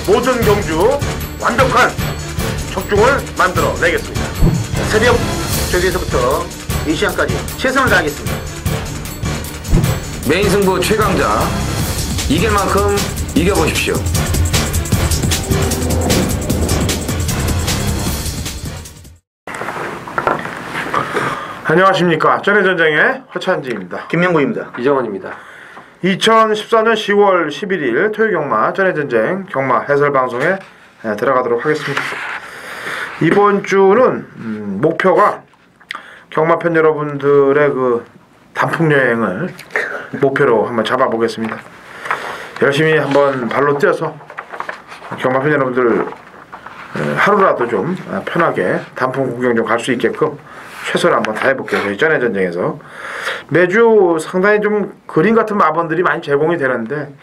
모든 경주 완벽한 적중을 만들어 내겠습니다. 새벽 저기에서부터 이 시간까지 최선을 다하겠습니다. 메인 승부 최강자 이길 만큼 이겨보십시오. 안녕하십니까. 전해전쟁의 허찬지입니다. 김명구입니다. 이정원입니다. 2014년 10월 11일 토요경마 전해전쟁 경마 해설방송에 들어가도록 하겠습니다. 이번 주는 목표가 경마팬 여러분들의 그 단풍여행을 목표로 한번 잡아보겠습니다. 열심히 한번 발로 뛰어서 경마팬 여러분들 하루라도 좀 편하게 단풍 구경 좀 갈 수 있게끔 최선을 한번 다해볼게요. 저희 전해전쟁에서 매주 상당히 좀 그림 같은 마번들이 많이 제공이 되는데,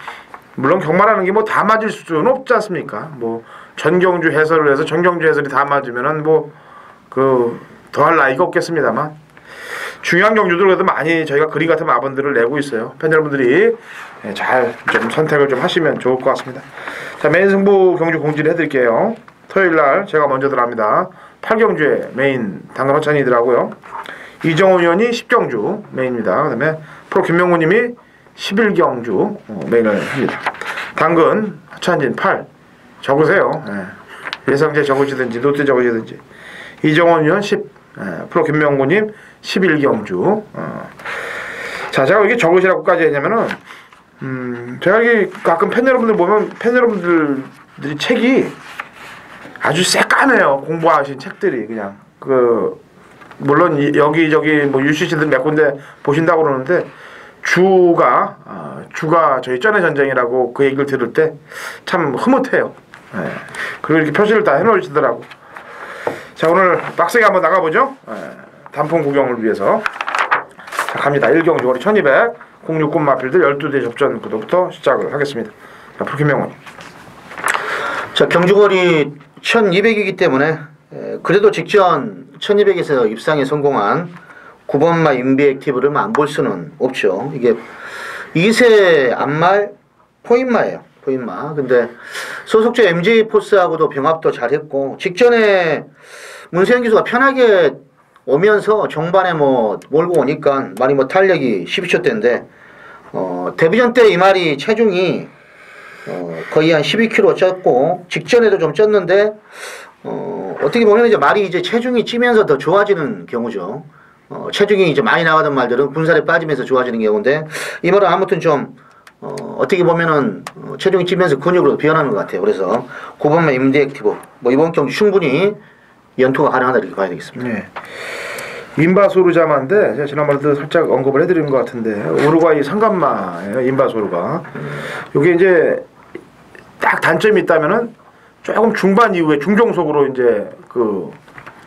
물론 경마라는 게 뭐 다 맞을 수는 없지 않습니까? 뭐 전경주 해설을 해서 전경주 해설이 다 맞으면은 뭐 그 더할 나위가 없겠습니다만, 중요한 경주들 그래도 많이 저희가 그림 같은 마번들을 내고 있어요. 팬 여러분들이 잘 좀 선택을 좀 하시면 좋을 것 같습니다. 자, 메인 승부 경주 공지를 해드릴게요. 토요일날 제가 먼저 들어갑니다. 8경주에 메인 당근 허찬이더라고요. 이정호 의원이 10경주 메인입니다. 그 다음에 프로 김명구님이 11경주 메인을 합니다. 당근 허찬진 8 적으세요. 예상제 적으시든지 노트 적으시든지. 이정호 의원 10 프로 김명구님 11경주. 자, 제가 이렇게 적으시라고까지 했냐면은 제가 이게 가끔 팬 여러분들 보면 팬 여러분들이 책이 아주 새까매요. 공부하신 책들이 그냥 물론 여기저기 뭐 UCC들 몇 군데 보신다고 그러는데 주가 저희 전해전쟁이라고 그 얘기를 들을 때 참 흐뭇해요. 그리고 이렇게 표시를 다 해놓으시더라고. 자, 오늘 빡세게 한번 나가보죠. 단풍 구경을 위해서. 자, 갑니다. 1경주 우리 1200 069 마필들 12대 접전 구도부터 시작을 하겠습니다. 자, 프로김명원. 자, 경주거리 1200이기 때문에 그래도 직전 1200에서 입상에 성공한 9번마 인비액티브를 안 볼 수는 없죠. 이게 2세 안말 포인마예요. 포인마. 근데 소속주 MJ 포스하고도 병합도 잘했고, 직전에 문세영 기수가 편하게 오면서 정반에 뭐 몰고 오니까 많이 뭐 탄력이 12초 대인데, 데뷔전 때 이 말이 체중이 거의 한 12kg 쪘고, 직전에도 좀 쪘는데, 어떻게 보면 이제 말이 이제 체중이 찌면서 더 좋아지는 경우죠. 체중이 이제 많이 나가던 말들은 군살에 빠지면서 좋아지는 경우인데, 이 말은 아무튼 좀, 어떻게 보면은, 체중이 찌면서 근육으로 변하는 것 같아요. 그래서 9번만 인비액티브, 뭐 이번 경기 충분히 연투가 가능하다 이렇게 봐야 되겠습니다. 네. 인바소르자마인데 제가 지난번에도 살짝 언급을 해드린 것 같은데, 우루과이 상간마예요. 인바소르가. 이게 이제 딱 단점이 있다면은 조금 중반 이후에 중종속으로 이제 그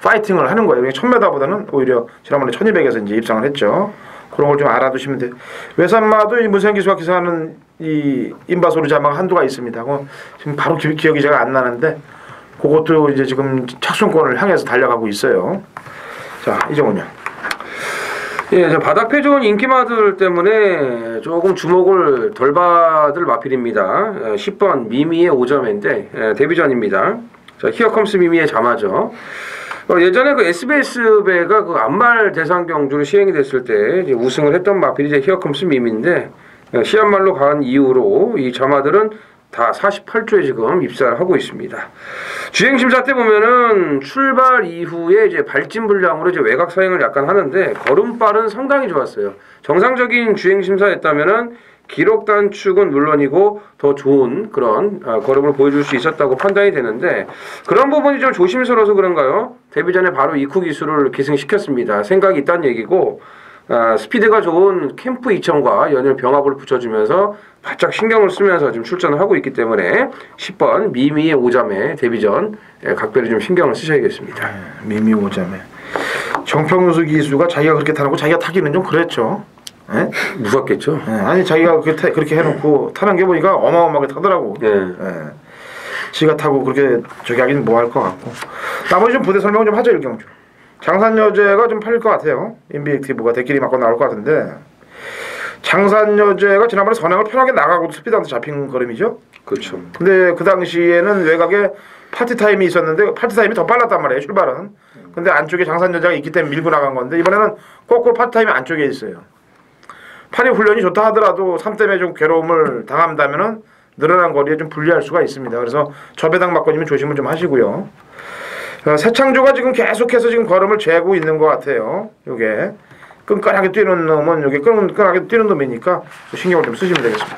파이팅을 하는 거예요. 1000m보다는 오히려 지난번에 1200에서 이제 입상을 했죠. 그런 걸 좀 알아두시면 돼요. 외산마도 이 문세영 기수가 기사하는 이 인바소르자마가 한두가 있습니다. 지금 바로 기억이 제가 안 나는데, 그것도 이제 지금 착순권을 향해서 달려가고 있어요. 자, 이정훈요. 예, 바닥패 좋은 인기마들 때문에 조금 주목을 덜 받을 마필입니다. 10번 미미의 5점인데 데뷔전입니다. 자, 히어컴스 미미의 자마죠. 예전에 그 SBS 배가 그 안말 대상 경주로 시행이 됐을 때 이제 우승을 했던 마필이 이제 히어컴스 미미인데, 시합말로 간 이후로 이 자마들은 다 48조에 지금 입사를 하고 있습니다. 주행심사 때 보면은 출발 이후에 이제 발진 불량으로 이제 외곽 사행을 약간 하는데, 걸음발은 상당히 좋았어요. 정상적인 주행심사였다면은 기록 단축은 물론이고 더 좋은 그런 걸음을 보여줄 수 있었다고 판단이 되는데, 그런 부분이 좀 조심스러워서 그런가요? 데뷔 전에 바로 이쿠 기수를 기승시켰습니다. 생각이 있다는 얘기고, 스피드가 좋은 캠프 2000과 연일 병합을 붙여주면서 바짝 신경을 쓰면서 지금 출전을 하고 있기 때문에 10번 미미의 5점에 데뷔전 각별히 좀 신경을 쓰셔야겠습니다. 미미 5점에 정평수 기수가 자기가 그렇게 타는 거 자기가 타기는 좀 그랬죠. 예? 무섭겠죠. 예, 아니 자기가 그렇게 해놓고 타는 게 보니까 어마어마하게 타더라고. 예. 예. 지가 타고 그렇게 저기 하긴 뭐 할 것 같고. 나머지 좀 부대 설명 좀 하죠. 일경주. 장산여제가 좀 팔릴 것 같아요. 인비액티브가 대끼리 맞고 나올 것 같은데, 장산여제가 지난번에 선행을 편하게 나가고도 스피드한테 잡힌 걸음이죠. 그렇죠. 근데 그 당시에는 외곽에 파티타임이 있었는데 파티타임이 더 빨랐단 말이에요, 출발은. 근데 안쪽에 장산여자가 있기 때문에 밀고 나간 건데 이번에는 거꾸로 파티타임이 안쪽에 있어요. 팔이 훈련이 좋다 하더라도 3 때문에 좀 괴로움을 당한다면은 늘어난 거리에 좀 불리할 수가 있습니다. 그래서 저배당 막걸리면 조심을 좀 하시고요. 새창조가 지금 계속해서 지금 걸음을 재고 있는 것 같아요. 요게 끈끈하게 뛰는 놈은 요게 끈끈하게 뛰는 놈이니까 신경을 좀 쓰시면 되겠습니다.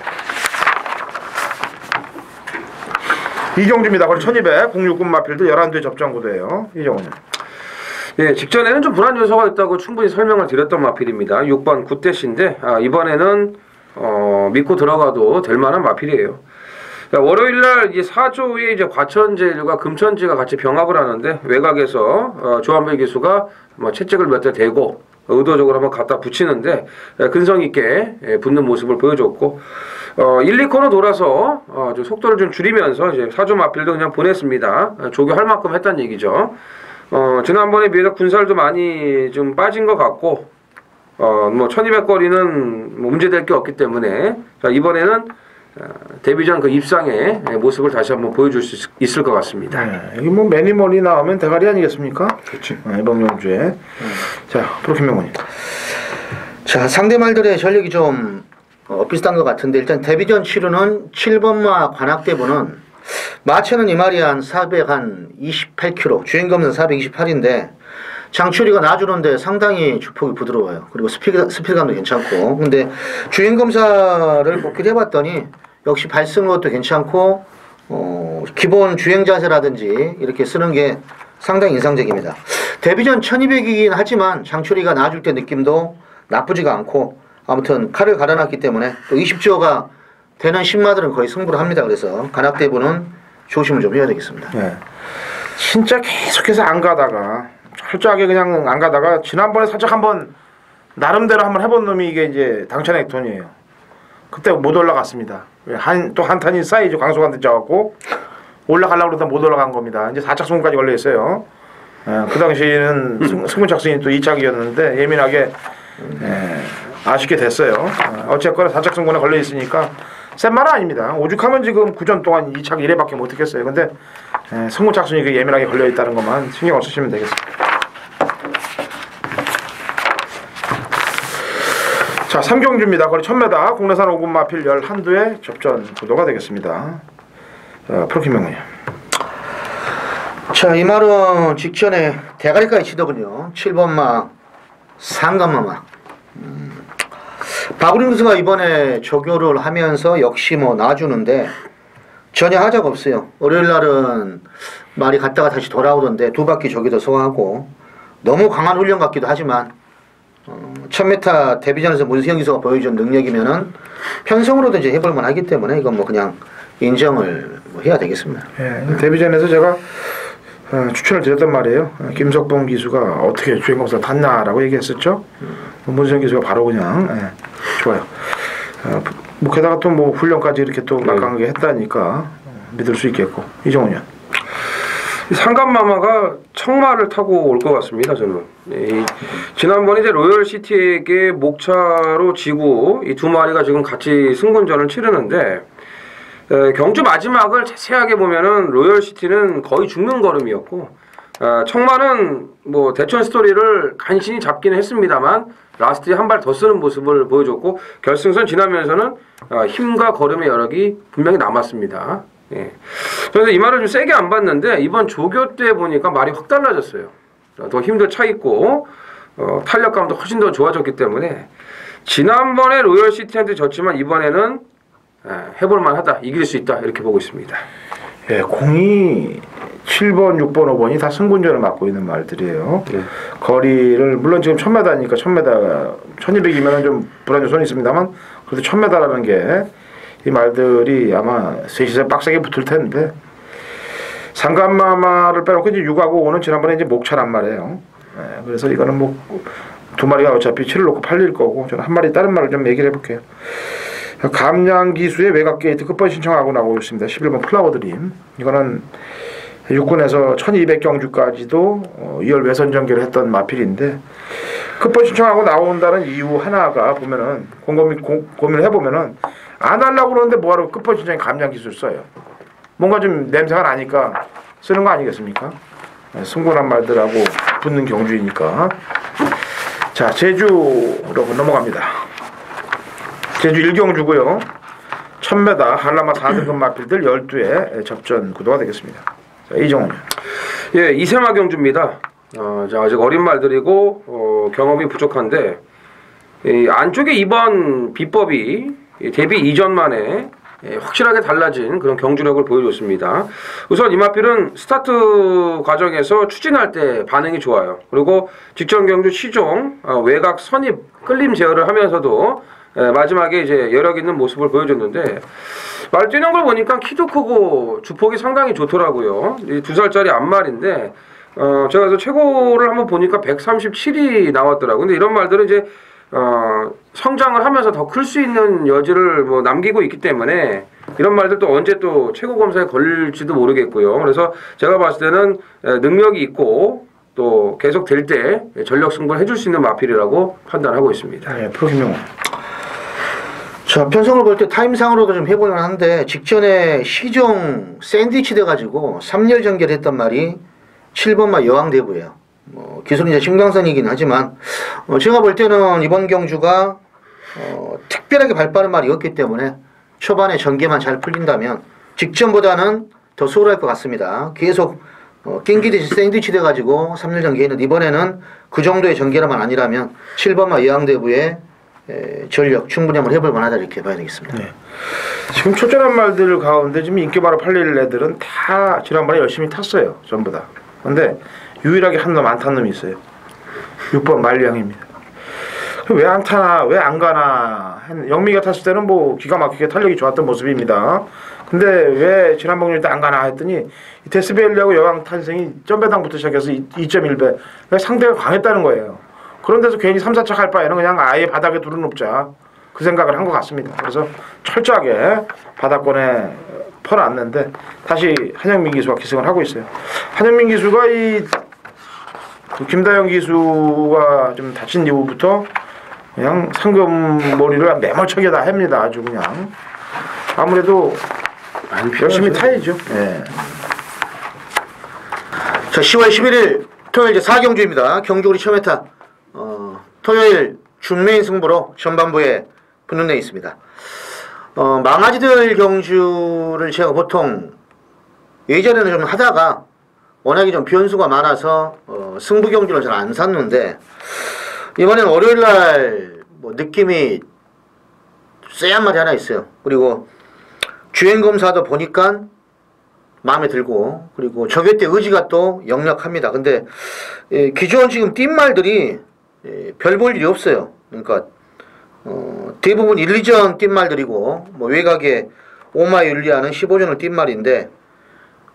이경주입니다. 거리 1200 06군 마필드 11대 접전 구도예요. 이정훈은. 예, 직전에는 좀 불안 요소가 있다고 충분히 설명을 드렸던 마필입니다. 6번 굿대시인데 이번에는 믿고 들어가도 될 만한 마필이에요. 월요일날 이제 4조에 이제 과천제일과 금천지가 같이 병합을 하는데 외곽에서 조한별 기수가 채찍을 몇 대 대고 의도적으로 한번 갖다 붙이는데 근성 있게 붙는 모습을 보여줬고 1, 2코너 돌아서 좀 속도를 좀 줄이면서 이제 4조 마필도 그냥 보냈습니다. 조교할 만큼 했다는 얘기죠. 지난번에 비해서 군살도 많이 좀 빠진 것 같고 뭐 1200거리는 뭐 문제될 게 없기 때문에 자, 이번에는 데뷔전 그 입상의 모습을 다시 한번 보여줄 수 있을 것 같습니다. 네, 여기 뭐 매니머니 나오면 대가리 아니겠습니까? 그렇죠. 이번 연주에. 자, 프로킴명원님. 자, 상대 말들의 전력이 좀 비슷한 것 같은데 일단 데뷔전 치르는 7번마 관악대부는 마체는 이 말이 한 428kg, 주행검은 428인데 장추리가 놔주는데 상당히 주폭이 부드러워요. 그리고 스피드감도 괜찮고. 근데 주행검사를 복귀를 해봤더니 역시 발승 것도 괜찮고 기본 주행 자세라든지 이렇게 쓰는 게 상당히 인상적입니다. 데뷔전 1200이긴 하지만 장추리가 놔줄 때 느낌도 나쁘지가 않고 아무튼 칼을 갈아놨기 때문에 또 20조가 되는 신마들은 거의 승부를 합니다. 그래서 관악대부는 조심을 좀 해야 되겠습니다. 네. 진짜 계속해서 안 가다가 철저하게 그냥 안 가다가 지난번에 살짝 한번 나름대로 한번 해본 놈이 이게 이제 당천 액톤이에요. 그때 못 올라갔습니다. 또 한 탄이 쌓이죠. 강소한테 져갖고 올라가려고 그러다 못 올라간 겁니다. 이제 4착 승부까지 걸려 있어요. 그 당시에는 승부착승이 또 2착이었는데 예민하게 아쉽게 됐어요. 어쨌거나 4착 승부에 걸려 있으니까 센 말은 아닙니다. 오죽하면 지금 9전 동안 2착 1회밖에 못 했겠어요. 근데 승부착순이 예민하게 걸려 있다는 것만 신경을 쓰시면 되겠습니다. 자, 3경주입니다. 거리 1000m 국내산 5군 마필 11두의 접전 구도가 되겠습니다. 프로킴명원님. 자, 이 말은 직전에 대가리까지 치더군요. 7번마 상감마마. 바구링스가 이번에 조교를 하면서 역시 뭐 놔주는데 전혀 하자가 없어요. 월요일 날은 말이 갔다가 다시 돌아오던데 2바퀴 조교도 소화하고 너무 강한 훈련 같기도 하지만 1000m 데뷔전에서 문세영 기수가 보여준 능력이면은 편성으로도 이제 해볼만 하기 때문에 이건 뭐 그냥 인정을 뭐 해야 되겠습니다. 예, 데뷔전에서 제가 추천을 드렸단 말이에요. 김석봉 기수가 어떻게 주행검사 탔나라고 얘기했었죠. 문세영 기수가 바로 그냥 좋아요. 뭐 게다가 또 뭐 훈련까지 이렇게 또 막강하게 했다니까 믿을 수 있겠고. 이정훈이요. 상감마마가 청마를 타고 올 것 같습니다. 저는 지난번에 이제 로열시티에게 목차로 지고 이 두 마리가 지금 같이 승군전을 치르는데 경주 마지막을 자세하게 보면은 로열시티는 거의 죽는 걸음이었고 청마는 뭐 대천 스토리를 간신히 잡기는 했습니다만 라스트에 한 발 더 쓰는 모습을 보여줬고 결승선 지나면서는 힘과 걸음의 여력이 분명히 남았습니다. 예. 그래서 이 말을 좀 세게 안 봤는데 이번 조교 때 보니까 말이 확 달라졌어요. 더 힘도 차 있고 탄력감도 훨씬 더 좋아졌기 때문에 지난번에 로열시티한테 졌지만 이번에는 해볼만 하다, 이길 수 있다 이렇게 보고 있습니다. 예, 공이 7번, 6번, 5번이 다 승군전을 맡고 있는 말들이에요. 네. 거리를 물론 지금 1000m니까 1000m, 1200이면 좀 불안 요소는 있습니다만 그래도 1000m라는 게 이 말들이 아마 셋이서 빡세게 붙을 텐데 상감마마를 빼놓고 이제 6하고 5는 지난번에 이제 목차란 말이에요. 예, 그래서 이거는 뭐 두 마리가 어차피 7을 놓고 팔릴 거고 저는 한 마리 다른 말을 좀 얘기를 해볼게요. 감량기수의 외곽 게이트 끝번 신청하고 나오고 있습니다. 11번 플라워드림. 이거는 육군에서 1200경주까지도 2열 외선 전개를 했던 마필인데 급보 신청하고 나온다는 이유 하나가 보면은 고민을 해보면은 안 하려고 그러는데 뭐하러 급보 신청에 감량 기술 써요. 뭔가 좀 냄새가 나니까 쓰는 거 아니겠습니까? 승분한 말들하고 붙는 경주이니까. 자, 제주로 넘어갑니다. 제주 1경주고요. 1000m 한라마 4등급 마필들 12회 접전 구도가 되겠습니다. 자, 이정훈. 예, 이세마 경주입니다. 자, 아직 어린 말들이고 경험이 부족한데 이 안쪽에 이번 비법이 데뷔 이전만에 확실하게 달라진 그런 경주력을 보여줬습니다. 우선 이마필은 스타트 과정에서 추진할 때 반응이 좋아요. 그리고 직전 경주 시종 외곽 선입 끌림 제어를 하면서도 마지막에 이제 여력 있는 모습을 보여줬는데 말 뛰는 걸 보니까 키도 크고 주폭이 상당히 좋더라고요. 이 2살짜리 암말인데 제가 그래서 최고를 한번 보니까 137이 나왔더라고요. 근데 이런 말들은 이제 성장을 하면서 더 클 수 있는 여지를 뭐 남기고 있기 때문에 이런 말들도 언제 또 최고 검사에 걸릴지도 모르겠고요. 그래서 제가 봤을 때는 능력이 있고 또 계속 될 때 전력 승부를 해줄 수 있는 마필이라고 판단하고 있습니다. 네, 프로 김명훈. 자, 편성을 볼 때 타임상으로도 좀 해볼만 한데 직전에 시종 샌드위치 돼가지고 3열 전결했단 말이 7번마 여왕대부예요. 기술은 이제 신강선이긴 하지만 제가 볼 때는 이번 경주가 특별하게 발빠른 말이 없기 때문에 초반에 전개만 잘 풀린다면 직전보다는 더 수월할 것 같습니다. 계속 낑기듯이 샌드위치 돼가지고 3열 전개는 이번에는 그 정도의 전개라만 아니라면 7번마 여왕대부의 전력 충분히 한번 해볼 만하다 이렇게 봐야 되겠습니다. 네. 지금 초절한 말들 가운데 지금 인기바로 팔릴 애들은 다 지난번에 열심히 탔어요. 전부 다. 근데 유일하게 한 놈 안 탄 놈이 있어요. 6번 말량입니다. 왜 안 타나 왜 안 가나 영미가 탔을 때는 뭐 기가 막히게 탄력이 좋았던 모습입니다. 근데 왜 지난번 때 안 가나 했더니 데스벨리하고 여왕 탄생이 점배당부터 시작해서 2.1배 상대가 강했다는 거예요. 그런 데서 괜히 3, 4차 갈 바에는 그냥 아예 바닥에 두르놓자 그 생각을 한 것 같습니다. 그래서 철저하게 바닥권에 퍼놨는데 다시 한영민 기수가 기승을 하고 있어요. 한영민 기수가 그 김다영 기수가 좀 다친 이후부터 그냥 상금머리를 매몰차게 다 합니다. 아주 그냥 아무래도 열심히 타야죠. 네. 자, 10월 11일 토요일 이제 4경주입니다. 경주 우리 처음 했다. 토요일 준메인 승부로 전반부에 붙는 데 있습니다. 망아지들 경주를 제가 보통 예전에는 좀 하다가 워낙에 좀 변수가 많아서 승부 경주를 잘 안 샀는데 이번엔 월요일날 뭐 느낌이 쎄한 말이 하나 있어요. 그리고 주행검사도 보니까 마음에 들고 그리고 저기 때 의지가 또 역력합니다. 근데 기존 지금 띈 말들이 별 볼 일이 없어요. 그러니까 대부분 1, 2전 뛴 말들이고 뭐 외곽에 5마 윤리하는 15전을 뛴 말인데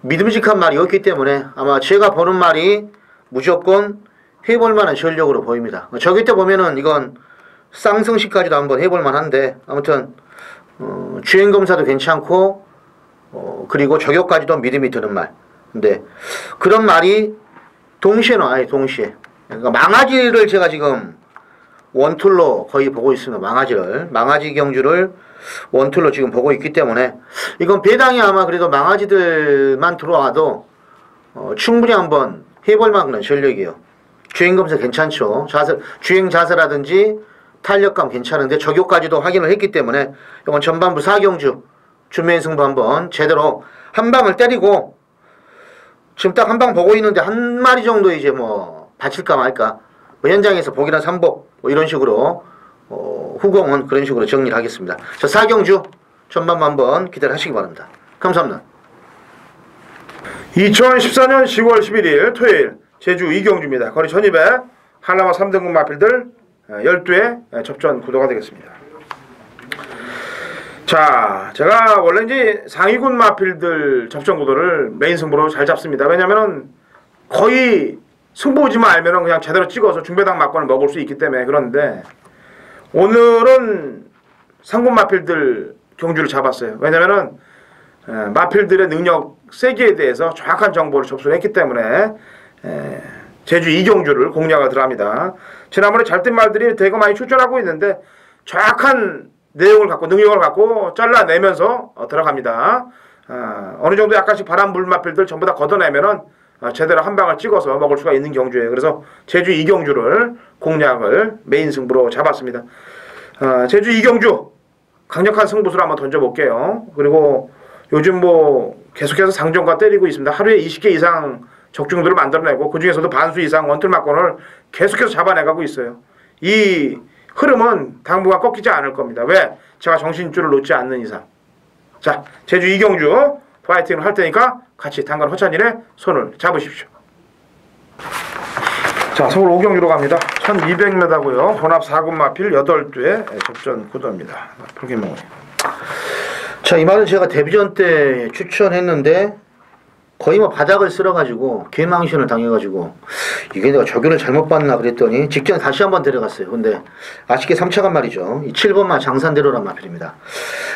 믿음직한 말이 없기 때문에 아마 제가 보는 말이 무조건 해볼 만한 전력으로 보입니다. 저기 때 보면은 이건 쌍승시까지도 한번 해볼 만한데 아무튼 주행검사도 괜찮고 그리고 저격까지도 믿음이 드는 말. 근데 그런 말이 동시에는 아예 동시에 그러니까 망아지를 제가 지금 원툴로 거의 보고 있습니다. 망아지 경주를 원툴로 지금 보고 있기 때문에 이건 배당이 아마 그래도 망아지들만 들어와도 충분히 한번 해볼 만한 전력이에요. 주행검사 괜찮죠. 주행 자세라든지 탄력감 괜찮은데 저격까지도 확인을 했기 때문에 이건 전반부 4경주 준메인 승부 한번 제대로 한 방을 때리고 지금 딱 한 방 보고 있는데 한 마리 정도 이제 뭐 다칠까 말까 뭐 현장에서 복이나 삼복 뭐 이런 식으로 후공은 그런 식으로 정리를 하겠습니다. 자, 4경주 전반부 한번 기대를 하시기 바랍니다. 감사합니다. 2014년 10월 11일 토요일 제주 2경주입니다. 거리 1200 한라마 3등급 마필들 12회 접전 구도가 되겠습니다. 자, 제가 원래 이제 상위군 마필들 접전 구도를 메인 승부로 잘 잡습니다. 왜냐면은 거의 승부지만 알면은 그냥 제대로 찍어서 중배당 막권을 먹을 수 있기 때문에. 그런데 오늘은 상군 마필들 경주를 잡았어요. 왜냐면은 마필들의 능력 세기에 대해서 정확한 정보를 접수를 했기 때문에 제주 이경주를 공략을 들어갑니다. 지난번에 잘 뛴 말들이 되게 많이 출전하고 있는데 정확한 내용을 갖고 능력을 갖고 잘라내면서 들어갑니다. 어느 정도 약간씩 바람 불맛필들 전부 다 걷어내면은 제대로 한 방을 찍어서 먹을 수가 있는 경주예요. 그래서 제주 이경주를 공략을 메인 승부로 잡았습니다. 제주 이경주 강력한 승부수를 한번 던져볼게요. 그리고 요즘 뭐 계속해서 상종가 때리고 있습니다. 하루에 20개 이상 적중들을 만들어내고 그 중에서도 반수 이상 원툴막권을 계속해서 잡아내가고 있어요. 이 흐름은 당분간 꺾이지 않을 겁니다. 왜? 제가 정신줄을 놓지 않는 이상. 자, 제주 이경주 파이팅을 할 테니까 같이 당근 허찬일의 손을 잡으십시오. 자, 서울 오경주로 갑니다. 1200m고요. 혼합 4군 마필 8두의 접전 구도입니다. 풀기몽. 자, 이 말은 제가 데뷔전 때 추천했는데 거의 뭐 바닥을 쓸어가지고 개망신을 당해가지고 이게 내가 저기를 잘못 봤나 그랬더니 직전 다시 한번 데려갔어요. 근데 아쉽게 3차간 말이죠. 이 7번마 장산대로란 마필입니다.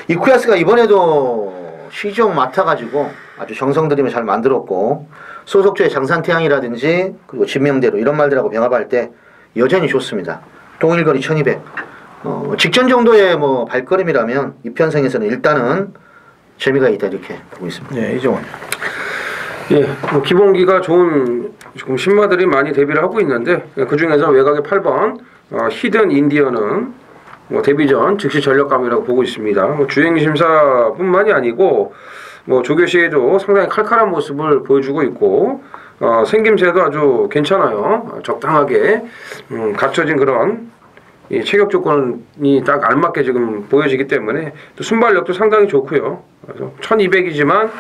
이 쿠야스가 이번에도 시종 맡아가지고 아주 정성 들이며 잘 만들었고 소속주의 장산태양이라든지 그리고 진명대로 이런 말들하고 병합할 때 여전히 좋습니다. 동일거리 1200 직전 정도의 뭐 발걸음이라면 이 편성에서는 일단은 재미가 있다 이렇게 보고 있습니다. 네, 이종원. 예, 뭐 기본기가 좋은 지금 신마들이 많이 데뷔를 하고 있는데 그 중에서 외곽의 8번 히든 인디언은 뭐 데뷔전 즉시 전력감이라고 보고 있습니다. 뭐 주행 심사뿐만이 아니고 뭐 조교 시에도 상당히 칼칼한 모습을 보여주고 있고 생김새도 아주 괜찮아요. 적당하게 갖춰진 그런 이 체격 조건이 딱 알맞게 지금 보여지기 때문에 또 순발력도 상당히 좋고요. 그래서 1200이지만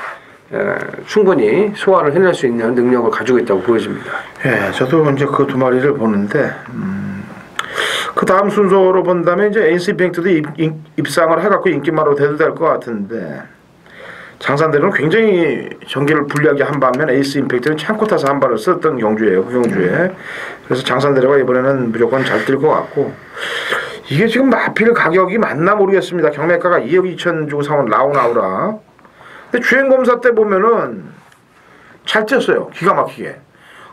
충분히 소화를 해낼 수 있는 능력을 가지고 있다고 보여집니다. 예, 저도 이제 그 두 마리를 보는데 그 다음 순서로 본다면 이제 에이스 임팩트도 입상을 해갖고 인기마로 돼도 될 것 같은데 장산대로는 굉장히 전기를 불리하게 한 반면 에이스 임팩트는 참고 타서 한 발을 썼던 경주예요. 그 경주에. 그래서 장산대로가 이번에는 무조건 잘 뛸 것 같고 이게 지금 마필 가격이 맞나 모르겠습니다. 경매가가 2억 2천 주고 사온 라우나우라. 근데 주행검사 때 보면은 잘 뛰었어요. 기가 막히게.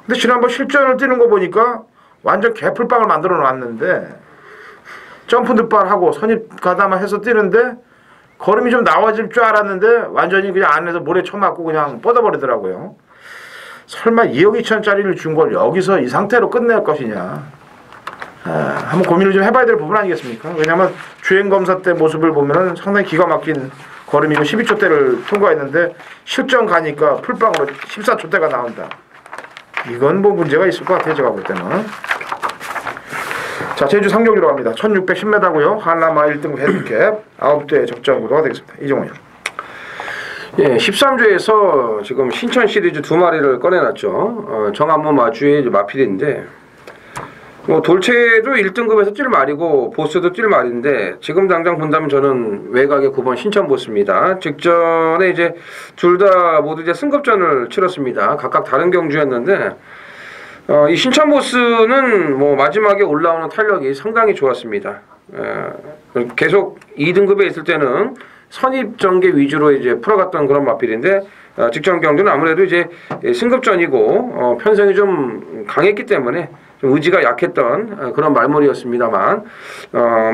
근데 지난번 실전을 뛰는 거 보니까 완전 개풀빵을 만들어 놨는데 점프 늑발하고 선입 가담을 해서 뛰는데 걸음이 좀 나와질 줄 알았는데 완전히 그냥 안에서 모래 쳐맞고 그냥 뻗어버리더라고요. 설마 2억 2천짜리를 준 걸 여기서 이 상태로 끝낼 것이냐. 한번 고민을 좀 해봐야 될 부분 아니겠습니까? 왜냐하면 주행검사 때 모습을 보면은 상당히 기가 막힌 걸음이고 12초대를 통과했는데 실전 가니까 풀빵으로 14초대가 나온다. 이건 뭐 문제가 있을 것 같아요. 제가 볼 때는. 자, 제주 상경주로 갑니다. 1610m고요. 한라마 1등급 헤드캡 9대 적정 구도가 되겠습니다. 이종훈. 예, 13주에서 지금 신천 시리즈 두 마리를 꺼내놨죠. 정한모 마주의 마필인데 뭐 돌체도 1등급에서 뛸 말이고 보스도 뛸 말인데 지금 당장 본다면 저는 외곽의 9번 신천 보스입니다. 직전에 이제 둘 다 모두 이제 승급전을 치렀습니다. 각각 다른 경주였는데 이 신천 보스는 뭐 마지막에 올라오는 탄력이 상당히 좋았습니다. 계속 2등급에 있을 때는 선입 전개 위주로 이제 풀어갔던 그런 마필인데 직전 경주는 아무래도 이제 승급전이고 편성이 좀 강했기 때문에 좀 의지가 약했던 그런 말물이었습니다만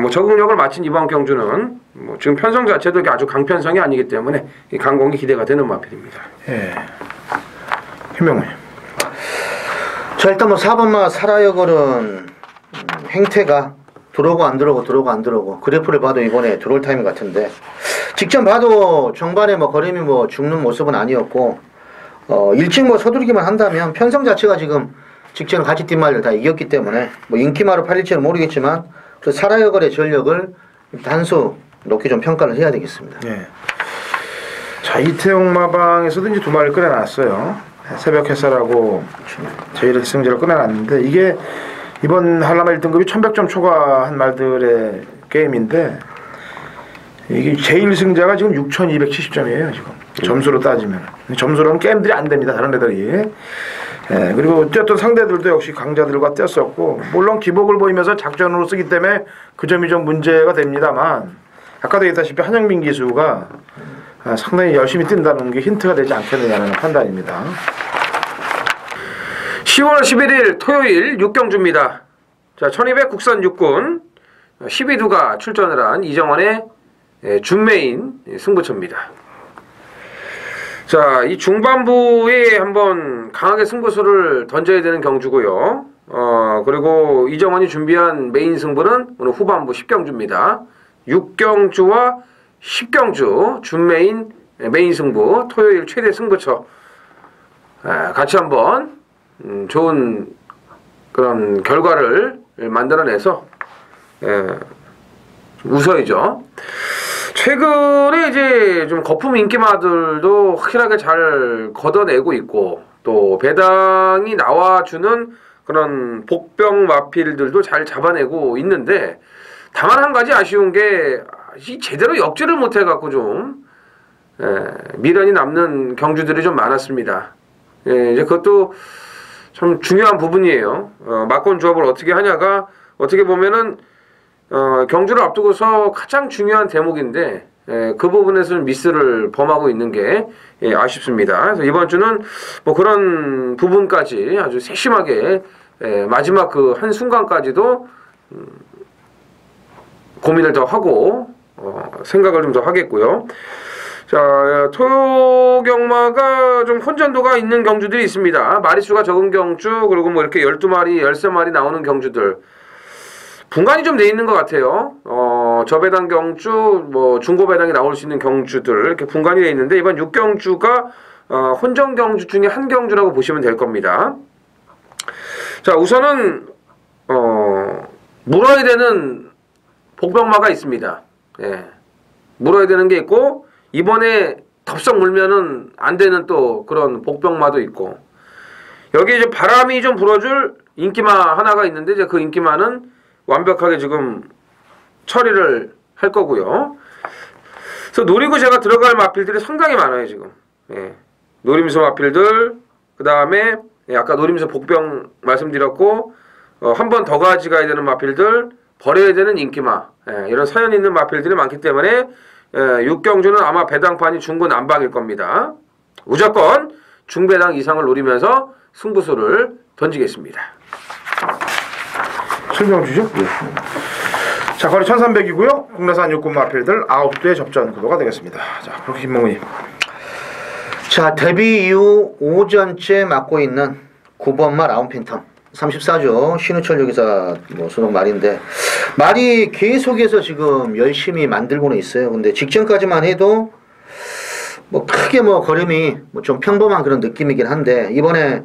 뭐 적응력을 마친 이번 경주는 뭐 지금 편성 자체도 아주 강편성이 아니기 때문에 이 강공이 기대가 되는 마필입니다. 예. 김명훈. 자, 일단 뭐 4번마 사라여걸은 행태가 들어오고 안 들어오고 들어오고 안 들어오고 그래프를 봐도 이번에 들어올 타이밍 같은데 직전 봐도 정반에 뭐 걸음이 뭐 죽는 모습은 아니었고 일찍 뭐 서두르기만 한다면 편성 자체가 지금 직전을 같이 뛴 말들 다 이겼기 때문에 뭐 인기마로 팔릴지는 모르겠지만 그 사라여걸의 전력을 단수 높게 좀 평가를 해야 되겠습니다. 예. 자, 이태용 마방에서도 이제 두 마리를 꺼내놨어요. 새벽 햇살하고 제일 승제를 꺼내놨는데 이게 이번 한라마 1등급이 1100점 초과한 말들의 게임인데 이게 제일 승자가 지금 6270점이에요. 지금 점수로 따지면 점수로는 게임들이 안 됩니다. 다른 애들이. 예, 그리고 뛰었던 상대들도 역시 강자들과 뛰었었고 물론 기복을 보이면서 작전으로 쓰기 때문에 그 점이 좀 문제가 됩니다만 아까도 얘기했다시피 한영민 기수가 상당히 열심히 뛴다는 게 힌트가 되지 않겠느냐는 판단입니다. 10월 11일 토요일 6경주입니다. 자, 1200 국산 육군 12두가 출전을 한 이정원의 준메인 승부처입니다. 자, 이 중반부에 한번 강하게 승부수를 던져야 되는 경주고요. 그리고 이정원이 준비한 메인 승부는 오늘 후반부 10경주입니다. 6경주와 10경주 준메인 메인 승부 토요일 최대 승부처 같이 한번 좋은 그런 결과를 만들어내서 웃어야죠. 최근에 이제 좀 거품 인기마들도 확실하게 잘 걷어내고 있고 또 배당이 나와주는 그런 복병 마필들도 잘 잡아내고 있는데 다만 한 가지 아쉬운 게 제대로 역지를 못해갖고 좀 미련이 남는 경주들이 좀 많았습니다. 이제 그것도 참 중요한 부분이에요. 막권 조합을 어떻게 하냐가 어떻게 보면은 경주를 앞두고서 가장 중요한 대목인데 그 부분에서는 미스를 범하고 있는 게 아쉽습니다. 그래서 이번 주는 뭐 그런 부분까지 아주 세심하게 마지막 그 한 순간까지도 고민을 더 하고 생각을 좀 더 하겠고요. 자, 토요경마가 좀 혼전도가 있는 경주들이 있습니다. 마리수가 적은 경주, 그리고 뭐 이렇게 12마리, 13마리 나오는 경주들. 분간이 좀 돼 있는 것 같아요. 저배당 경주, 뭐 중고배당이 나올 수 있는 경주들, 이렇게 분간이 돼 있는데, 이번 6경주가 혼전 경주 중에 한 경주라고 보시면 될 겁니다. 자, 우선은, 물어야 되는 복병마가 있습니다. 예. 물어야 되는 게 있고, 이번에 덥석 물면은 안 되는 또 그런 복병마도 있고 여기 이제 바람이 좀 불어줄 인기마 하나가 있는데 이제 그 인기마는 완벽하게 지금 처리를 할 거고요. 그래서 노리고 제가 들어갈 마필들이 상당히 많아요 지금. 예. 노림수 마필들 그 다음에 아까 노림수 복병 말씀드렸고 한 번 더 가져가야 되는 마필들 버려야 되는 인기마 이런 사연 있는 마필들이 많기 때문에 6경주는 아마 배당판이 중구난방일 겁니다. 무조건 중배당 이상을 노리면서 승부수를 던지겠습니다. 7경주죠? 네. 자, 거리 1300이고요. 국내산 육군 마필들 9대 접전 구도가 되겠습니다. 자, 그렇게 김몽훈님. 자, 데뷔 이후 5전째 맡고 있는 9번마 라운팬텀 34조 신우철 여기사 뭐 소속 말인데 말이 계속해서 지금 열심히 만들고는 있어요. 근데 직전까지만 해도 뭐 크게 뭐 걸음이 뭐 좀 평범한 그런 느낌이긴 한데 이번에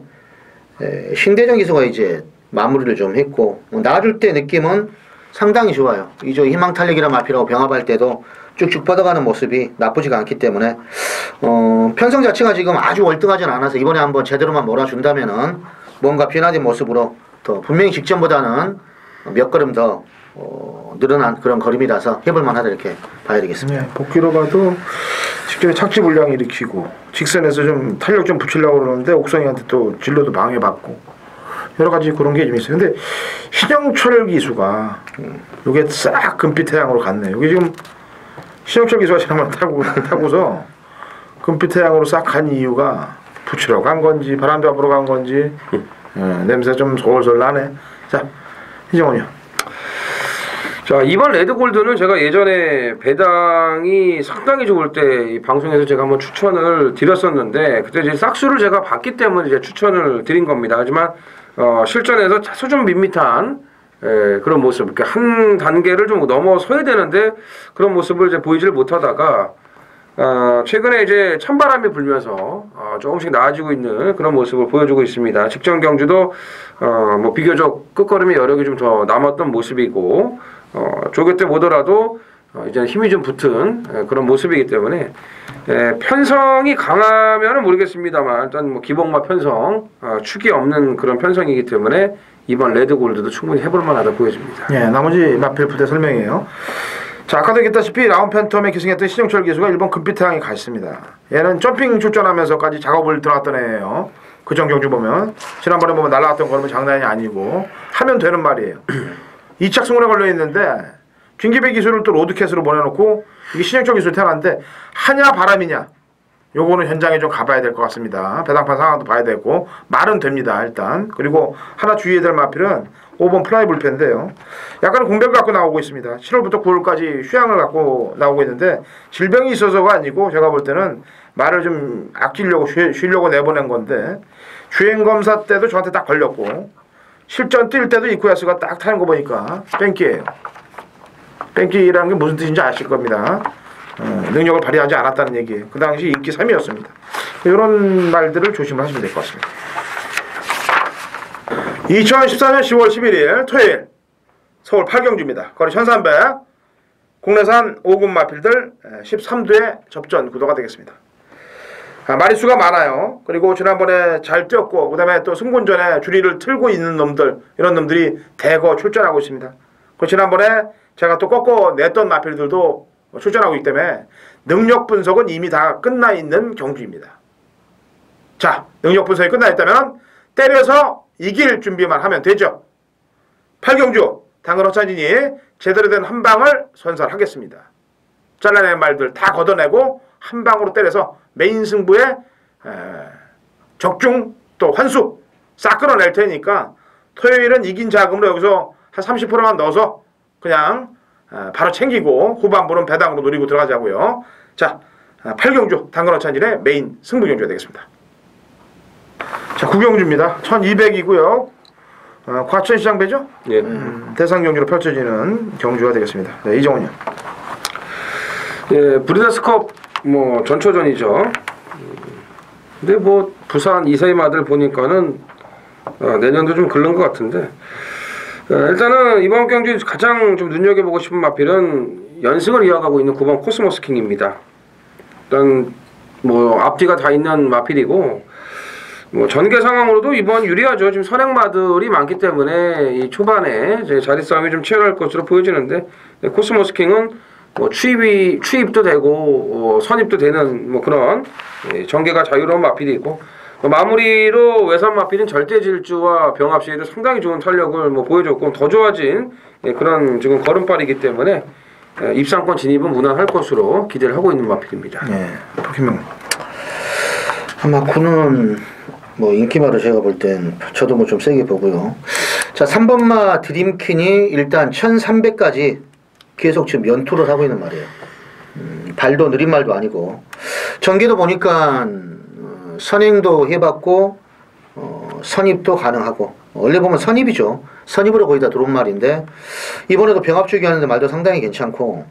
신대정 기수가 이제 마무리를 좀 했고 뭐 나아질 때 느낌은 상당히 좋아요. 이조 희망탄력이란 마피라고 병합할 때도 쭉쭉 뻗어가는 모습이 나쁘지가 않기 때문에 편성 자체가 지금 아주 월등하진 않아서 이번에 한번 제대로만 몰아준다면은 뭔가 변화된 모습으로 더 분명히 직전보다는 몇 걸음 더 늘어난 그런 걸음이라서 해볼만하다 이렇게 봐야 되겠습니다. 네, 복귀로 봐도 직전에 착지 불량 일으키고 직선에서 좀 탄력 좀 붙이려고 그러는데 옥성이한테 또 진로도 방해받고 여러 가지 그런 게 좀 있어요. 근데 신영철 기수가 요게 싹 금빛 태양으로 갔네. 요게 지금 신영철 기수가 지난번 타고서 금빛 태양으로 싹 간 이유가 붙이러 간 건지 바람 잡으러 간 건지 냄새 좀 솔솔 나네. 자, 이정원이요. 자, 이번 레드골드는 제가 예전에 배당이 상당히 좋을 때 이 방송에서 제가 한번 추천을 드렸었는데 그때 이제 싹수를 제가 봤기 때문에 이제 추천을 드린 겁니다. 하지만 실전에서 다소 좀 밋밋한 그런 모습, 이렇게 한 단계를 좀 넘어서야 되는데 그런 모습을 이제 보이지를 못하다가 최근에 이제 찬바람이 불면서 조금씩 나아지고 있는 그런 모습을 보여주고 있습니다. 직전 경주도 뭐 비교적 끝걸음의 여력이 좀 더 남았던 모습이고 조교 때 보더라도 이제는 힘이 좀 붙은 그런 모습이기 때문에 편성이 강하면은 모르겠습니다만 일단 뭐 기복마 편성 축이 없는 그런 편성이기 때문에 이번 레드골드도 충분히 해볼 만하다 보여집니다. 예, 나머지 마필 부대 설명이에요. 자, 아까도 얘기했다시피 라운팬텀에 기승했던 신영철 기수가 일본 금빛태양에 가 있습니다. 얘는 점핑 출전하면서까지 작업을 들어갔던 애예요. 그전 경주 보면 지난번에 보면 날라갔던 걸음은 장난이 아니고 하면 되는 말이에요. 2착 승원에 걸려 있는데 김기배 기수를 또 로드캣으로 보내놓고 이게 신영철 기수 태어났는데 하냐 바람이냐 요거는 현장에 좀 가봐야 될 것 같습니다. 배당판 상황도 봐야 되고 말은 됩니다 일단. 그리고 하나 주의해야 될 마필은 5번 플라이 불펜인데요. 약간 공백을 갖고 나오고 있습니다. 7월부터 9월까지 휴양을 갖고 나오고 있는데 질병이 있어서가 아니고 제가 볼 때는 말을 좀 아끼려고 쉬려고 내보낸 건데 주행검사 때도 저한테 딱 걸렸고 실전 뛸 때도 이쿠야스가 딱 타는 거 보니까 뺑기예요. 뺑기라는 게 무슨 뜻인지 아실 겁니다. 능력을 발휘하지 않았다는 얘기예요. 그 당시 인기 3위였습니다. 이런 말들을 조심하시면 될 것 같습니다. 2014년 10월 11일 토요일 서울 8경주입니다. 거리 1300 국내산 5군 마필들 13두의 접전 구도가 되겠습니다. 마리수가 많아요. 그리고 지난번에 잘 뛰었고 그 다음에 또 승군전에 주리를 틀고 있는 놈들 이런 놈들이 대거 출전하고 있습니다. 그 지난번에 제가 또 꺾어냈던 마필들도 출전하고 있기 때문에 능력 분석은 이미 다 끝나 있는 경주입니다. 자, 능력 분석이 끝나 있다면 때려서 이길 준비만 하면 되죠. 8경주 당근 허찬진이 제대로 된 한 방을 선사하겠습니다. 잘라낸 말들 다 걷어내고 한 방으로 때려서 메인 승부에 적중 또 환수 싹 끌어낼 테니까 토요일은 이긴 자금으로 여기서 한 30%만 넣어서 그냥 바로 챙기고 후반부는 배당으로 노리고 들어가자고요. 자, 8경주 당근 허찬진의 메인 승부 경주가 되겠습니다. 자, 9경주입니다. 1200이고요. 과천시장 배죠? 예. 대상 경주로 펼쳐지는 경주가 되겠습니다. 네, 이정훈이요. 예, 브리더스컵 뭐 전초전이죠. 근데 뭐 부산 이세마들 보니까는 내년도 좀 글른 것 같은데 일단은 이번 경주 가장 좀 눈여겨보고 싶은 마필은 연승을 이어가고 있는 9번 코스모스 킹입니다. 일단 뭐 앞뒤가 다 있는 마필이고 뭐 전개 상황으로도 이번 유리하죠. 지금 선행마들이 많기 때문에 이 초반에 이제 자리 싸움이 좀 치열할 것으로 보여지는데 코스모스 킹은 뭐 추입도 되고 선입도 되는 뭐 그런 전개가 자유로운 마필이고 마무리로 외산 마필은 절대 질주와 병합 시에도 상당히 좋은 탄력을 뭐 보여줬고 더 좋아진 그런 지금 걸음발이기 때문에 입상권 진입은 무난할 것으로 기대를 하고 있는 마필입니다. 네, 포켓몬. 아마 구는 뭐 인기마를 제가 볼 땐 저도 뭐 좀 세게 보고요. 자, 3번마 드림퀸이 일단 1300까지 계속 지금 연투를 하고 있는 말이에요. 발도 느린 말도 아니고 전개도 보니까 선행도 해봤고 선입도 가능하고 원래 보면 선입이죠. 선입으로 거의 다 들어온 말인데 이번에도 병합주기 하는데 말도 상당히 괜찮고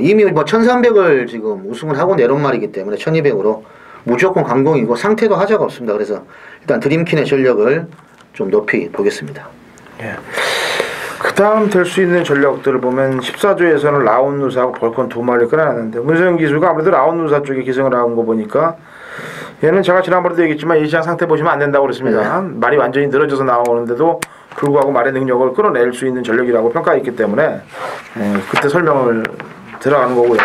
이미 뭐 1300을 지금 우승을 하고 내려온 말이기 때문에 1200으로 무조건 강공이고 상태도 하자가 없습니다. 그래서 일단 드림퀸의 전력을 좀 높이 보겠습니다. 예. 그 다음 될 수 있는 전력들을 보면 14조에서는 라온누사하고 벌컨 두 마리를 끌어놨는데 문세영 기수가 아무래도 라온누사 쪽에 기승을 하는 거 보니까 얘는 제가 지난번에도 얘기했지만 이 시장 상태 보시면 안 된다고 그랬습니다. 말이 완전히 늘어져서 나오는데도 불구하고 말의 능력을 끌어낼 수 있는 전력이라고 평가했기 때문에 그때 설명을 들어가는 거고요.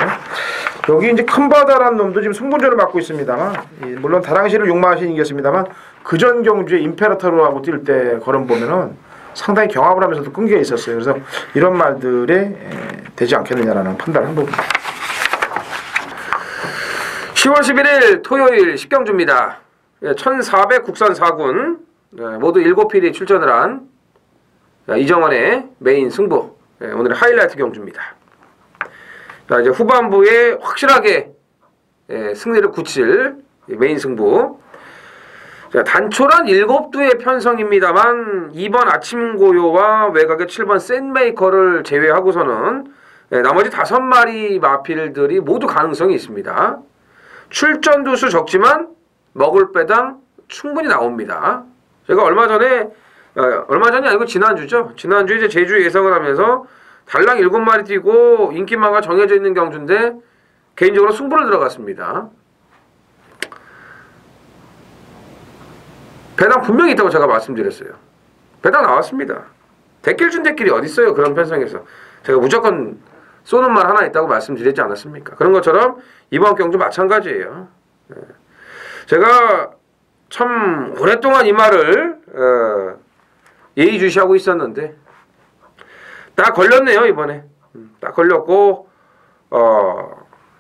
여기 이제 큰바다라는 놈도 지금 승분전을 맡고 있습니다만 물론 다랑시를 육마하신 이겼습니다만 그전 경주에 임페라터로하고 뛸 때 걸음 보면은 상당히 경합을 하면서도 끈기가 있었어요. 그래서 이런 말들이 되지 않겠느냐라는 판단을 한 부분입니다. 10월 11일 토요일 10경주입니다. 1400 국산 4군 모두 7필이 출전을 한 이정원의 메인 승부 오늘의 하이라이트 경주입니다. 자, 이제 후반부에 확실하게 승리를 굳힐 메인 승부. 자, 단촐한 7두의 편성입니다만 2번 아침고요와 외곽의 7번 샌메이커를 제외하고서는 나머지 5마리 마필들이 모두 가능성이 있습니다. 출전 두수 적지만 먹을 배당 충분히 나옵니다. 제가 얼마 전이 아니고 지난주죠. 지난주에 이제 제주 예상을 하면서 달랑 7마리 뛰고 인기마가 정해져 있는 경주인데 개인적으로 승부를 들어갔습니다. 배당 분명히 있다고 제가 말씀드렸어요. 배당 나왔습니다. 대길 준 대길이 어디 있어요? 그런 편성에서 제가 무조건 쏘는 말 하나 있다고 말씀드렸지 않았습니까? 그런 것처럼 이번 경주 마찬가지예요. 제가 참 오랫동안 이 말을 예의주시하고 있었는데 딱 걸렸네요. 이번에 딱 걸렸고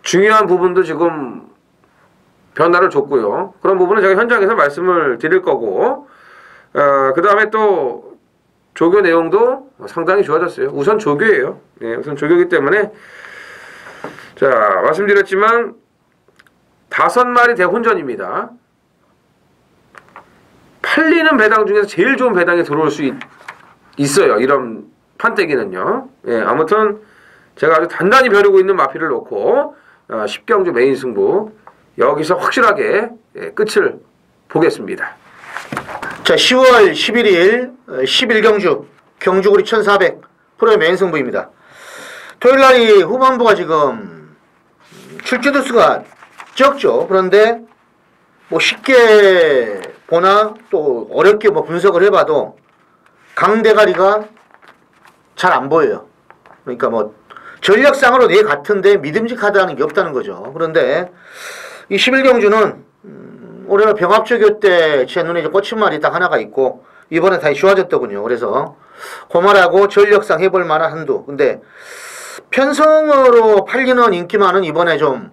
중요한 부분도 지금 변화를 줬고요. 그런 부분은 제가 현장에서 말씀을 드릴 거고, 그 다음에 또 조교 내용도 상당히 좋아졌어요. 우선 조교예요. 예, 우선 조교이기 때문에 자, 말씀드렸지만 5마리 대혼전입니다. 팔리는 배당 중에서 제일 좋은 배당이 들어올 수 있어요. 이런 판때기는요. 예, 아무튼 제가 아주 단단히 벼르고 있는 마피를 놓고 10경주 메인 승부 여기서 확실하게 끝을 보겠습니다. 자, 10월 11일 11경주 경주고리 1400 프로의 메인 승부입니다. 토요일날이 후반부가 지금 출제도 수가 적죠. 그런데 뭐 쉽게 보나 또 어렵게 뭐 분석을 해봐도 강대가리가 잘 안 보여요. 그러니까 뭐 전력상으로 네 같은데 믿음직하다는 게 없다는 거죠. 그런데 이 11경주는 올해 병합조교 때 제 눈에 이제 꽂힌 말이 딱 하나가 있고 이번에 다시 좋아졌더군요. 그래서 고말하고 전력상 해볼 만한 한두. 근데 편성으로 팔리는 인기만은 이번에 좀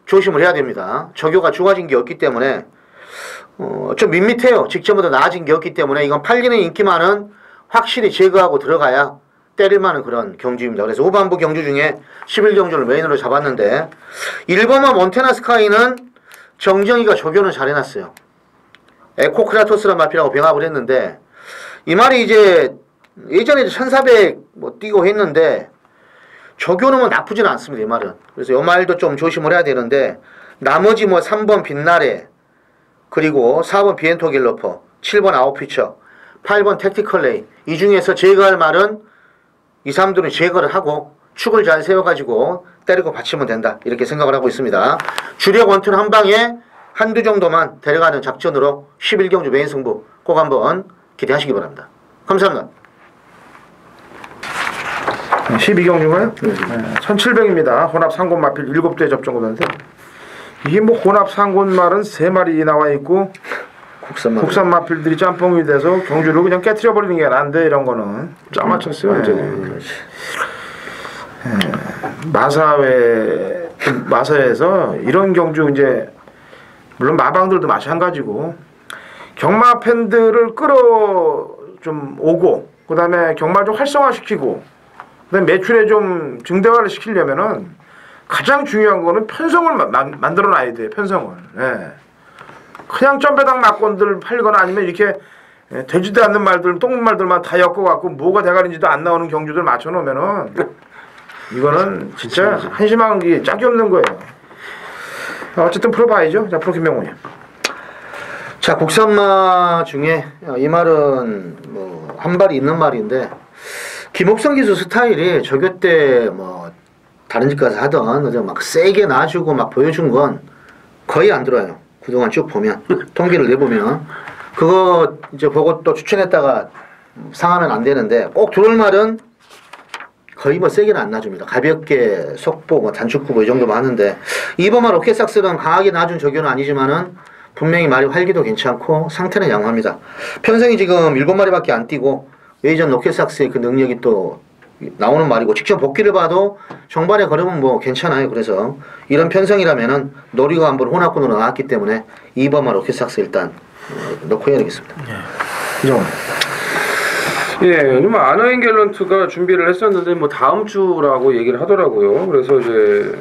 조심을 해야 됩니다. 조교가 좋아진 게 없기 때문에 좀 밋밋해요. 직전보다 나아진 게 없기 때문에 이건 팔리는 인기만은 확실히 제거하고 들어가야 때릴 만한 그런 경주입니다. 그래서 후반부 경주 중에 11경주를 메인으로 잡았는데 1번마 몬테나 스카이는 정정이가 조교는 잘 해놨어요. 에코크라토스란 마피라고 병합을 했는데 이 말이 이제 예전에 1400 뭐 뛰고 했는데 조교는 뭐 나쁘지는 않습니다. 이 말은. 그래서 이 말도 좀 조심을 해야 되는데 나머지 뭐 3번 빛나래 그리고 4번 비엔토 갤러퍼 7번 아웃피처 8번 택티컬레이 이 중에서 제거할 말은 이 사람들은 제거를 하고 축을 잘 세워가지고 때리고 받치면 된다 이렇게 생각을 하고 있습니다. 주력 원투는 한 방에 한두 정도만 데려가는 작전으로 11경주 메인 승부 꼭 한번 기대하시기 바랍니다. 감사합니다. 12경주가요? 1700입니다. 혼합 상곤 마필 7대 접종거든요. 이게 뭐 혼합 상곤말은 3마리 나와 있고 국산 마필들이 짬뽕이 돼서 경주를 그냥 깨트려 버리는 게 난데 이런 거는 짜맞췄어요 완전히. 마사에서 이런 경주 이제 물론 마방들도 마찬가지고 경마 팬들을 끌어 좀 오고 그다음에 경마를 좀 활성화시키고 그다음에 매출에 좀 증대화를 시키려면은 가장 중요한 거는 편성을 만들어 놔야 돼요. 편성을. 예. 그냥 점배당 막건들 팔거나 아니면 이렇게 되지도 않는 말들, 똥말들만 다 엮어갖고 뭐가 대가리인지도 안 나오는 경주들 맞춰놓으면은 이거는 진짜 한심한 게 짝이 없는 거예요. 어쨌든 풀어봐야죠. 자, 프로 김명훈이. 자, 국산마 중에 이 말은 뭐 한 발이 있는 말인데 김옥성 기수 스타일이 조교 때 뭐 다른 집 가서 하던 막 세게 놔주고 막 보여준 건 거의 안 들어요. 그동안 쭉 보면 통계를 내보면 그거 이제 보고 또 추천했다가 상하면 안 되는데 꼭 들어올 말은 거의 뭐 세게는 안 놔줍니다. 가볍게 속보 뭐 단축구 뭐 이 정도만 하는데 이번만 로켓삭스는 강하게 놔준 조교는 아니지만은 분명히 말이 활기도 괜찮고 상태는 양호합니다. 편성이 지금 7마리밖에 안 뛰고 예전 로켓삭스의 그 능력이 또 나오는 말이고 직접 복귀를 봐도 정반에 걸으면 뭐 괜찮아요. 그래서 이런 편성이라면은 노리가 한번 혼합군으로 나왔기 때문에 2번만 로켓삭스 일단 넣고 해야 되겠습니다. 예, 요즘 아너인 갤런트가 준비를 했었는데 뭐 다음 주라고 얘기를 하더라고요. 그래서 이제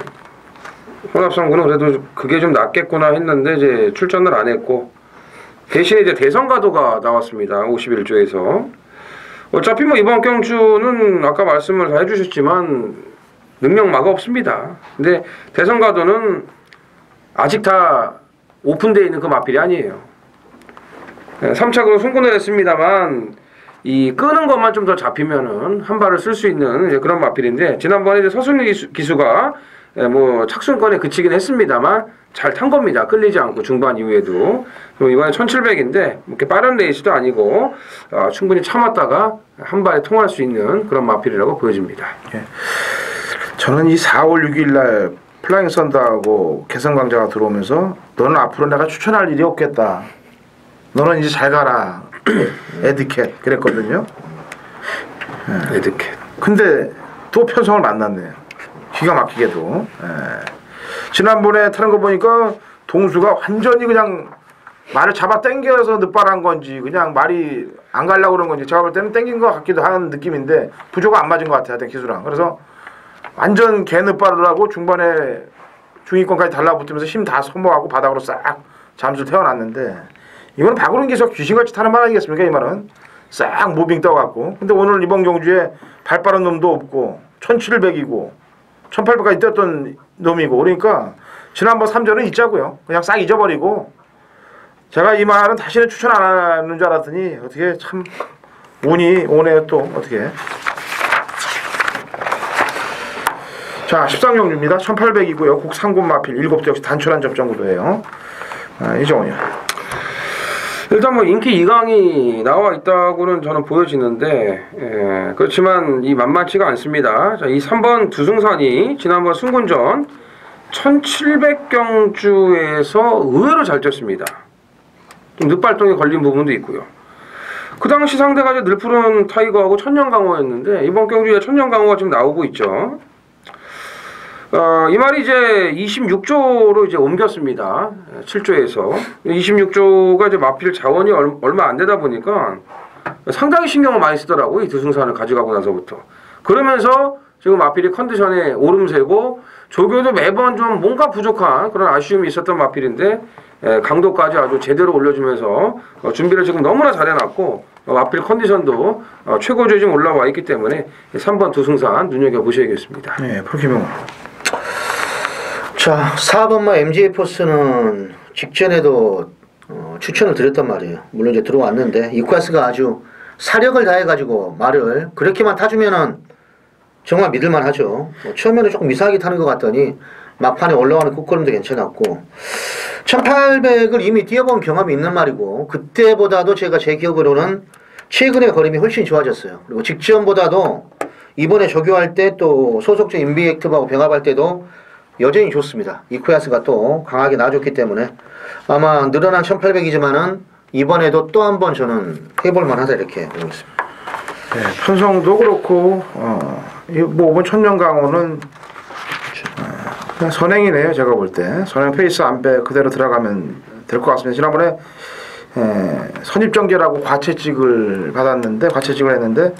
혼합상구는 그래도 그게 좀 낫겠구나 했는데 이제 출전을 안 했고 대신에 이제 대선가도가 나왔습니다. 51조에서. 어차피 뭐 이번 경주는 아까 말씀을 다 해주셨지만 능력마가 없습니다. 근데 대선가도는 아직 다 오픈되어 있는 그 마필이 아니에요. 3착으로 송군을 했습니다만 이 끄는 것만 좀 더 잡히면은 한 발을 쓸 수 있는 이제 그런 마필인데 지난번에 이제 서순희 기수가 뭐 착순권에 그치긴 했습니다만 잘 탄 겁니다. 끌리지 않고 중반 이후에도. 그리고 이번에 1700인데 이렇게 빠른 레이스도 아니고 충분히 참았다가 한 발에 통할 수 있는 그런 마필이라고 보여집니다. 예. 저는 이 4월 6일 날 플라잉 썬더하고 개성강자가 들어오면서 너는 앞으로 내가 추천할 일이 없겠다. 너는 이제 잘 가라. 에드캣 그랬거든요. 에드캣. 근데 또 편성을 만났네요. 기가 막히게도. 지난번에 타는 거 보니까 동수가 완전히 그냥 말을 잡아 당겨서 늑발한 건지 그냥 말이 안 가려고 그런 건지 제가 볼 때는 당긴 것 같기도 하는 느낌인데 부조가 안 맞은 것 같아요. 하여튼 기수랑. 그래서 완전 개 늑발을 하고 중반에 중위권까지 달라붙으면서 힘 다 소모하고 바닥으로 싹 잠수를 태워놨는데 이거는 박우른 기수가 귀신같이 타는 말 아니겠습니까? 이 말은 싹 무빙 떠갖고. 근데 오늘 이번 경주에 발 빠른 놈도 없고 1700이고 1800까지 뛰었던 놈이고 그러니까 지난번 3전은 잊자고요. 그냥 싹 잊어버리고 제가 이 말은 다시는 추천 안 하는 줄 알았더니 어떻게 참 운이 오네요. 또 어떻게. 자 13경주입니다. 1800이고요. 국 3군 마필 7대 역시 단촐한 접전 구도예요. 이정훈이요. 일단 뭐 인기 2강이 나와 있다고는 저는 보여지는데 그렇지만 이 만만치가 않습니다. 자, 이 3번 두승산이 지난번 승군전 1700경주에서 의외로 잘 뛰었습니다. 좀 늑발동에 걸린 부분도 있고요. 그 당시 상대가 이제 늘푸른 타이거하고 천년강호였는데 이번 경주에 천년강호가 지금 나오고 있죠. 이 말이 이제 26조로 이제 옮겼습니다. 7조에서 26조가 이제 마필 자원이 얼마 안 되다 보니까 상당히 신경을 많이 쓰더라고요. 이 두승산을 가져가고 나서부터. 그러면서 지금 마필이 컨디션에 오름세고 조교도 매번 좀 뭔가 부족한 그런 아쉬움이 있었던 마필인데 강도까지 아주 제대로 올려주면서 준비를 지금 너무나 잘해놨고 마필 컨디션도 최고조에 지금 올라와 있기 때문에 3번 두승산 눈여겨보셔야겠습니다. 네, 프로키명. 자, 4번마 MJ 포스는 직전에도 추천을 드렸단 말이에요. 물론 이제 들어왔는데 이쿠아스가 아주 사력을 다해가지고 말을 그렇게만 타주면은 정말 믿을만 하죠. 처음에는 조금 이상하게 타는 것 같더니 막판에 올라가는 꾹걸음도 괜찮았고 1800을 이미 뛰어본 경험이 있는 말이고 그때보다도 제가 제 기억으로는 최근에 걸음이 훨씬 좋아졌어요. 그리고 직전보다도 이번에 조교할 때 또 소속주 인비액티브하고 병합할 때도 여전히 좋습니다. 이쿠야스가 또 강하게 나와줬기 때문에 아마 늘어난 1800이지만은 이번에도 또 한 번 저는 해볼만 하다 이렇게 보고 있습니다. 네, 편성도 그렇고 뭐 이번 천년강호는 그냥 선행이네요. 제가 볼 때 선행 페이스 안배 그대로 들어가면 될 것 같습니다. 지난번에 선입정제라고 과채찍을 받았는데 과채찍을 했는데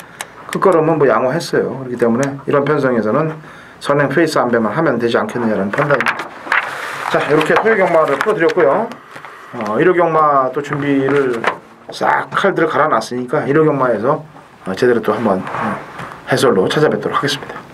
그 걸음은 뭐 양호했어요. 그렇기 때문에 이런 편성에서는 선행 페이스 안배만 하면 되지 않겠느냐라는 판단입니다. 자 이렇게 토요경마를 풀어드렸고요. 1호경마 또 준비를 싹 칼들을 갈아놨으니까 1호경마에서 제대로 또 한번 해설로 찾아뵙도록 하겠습니다.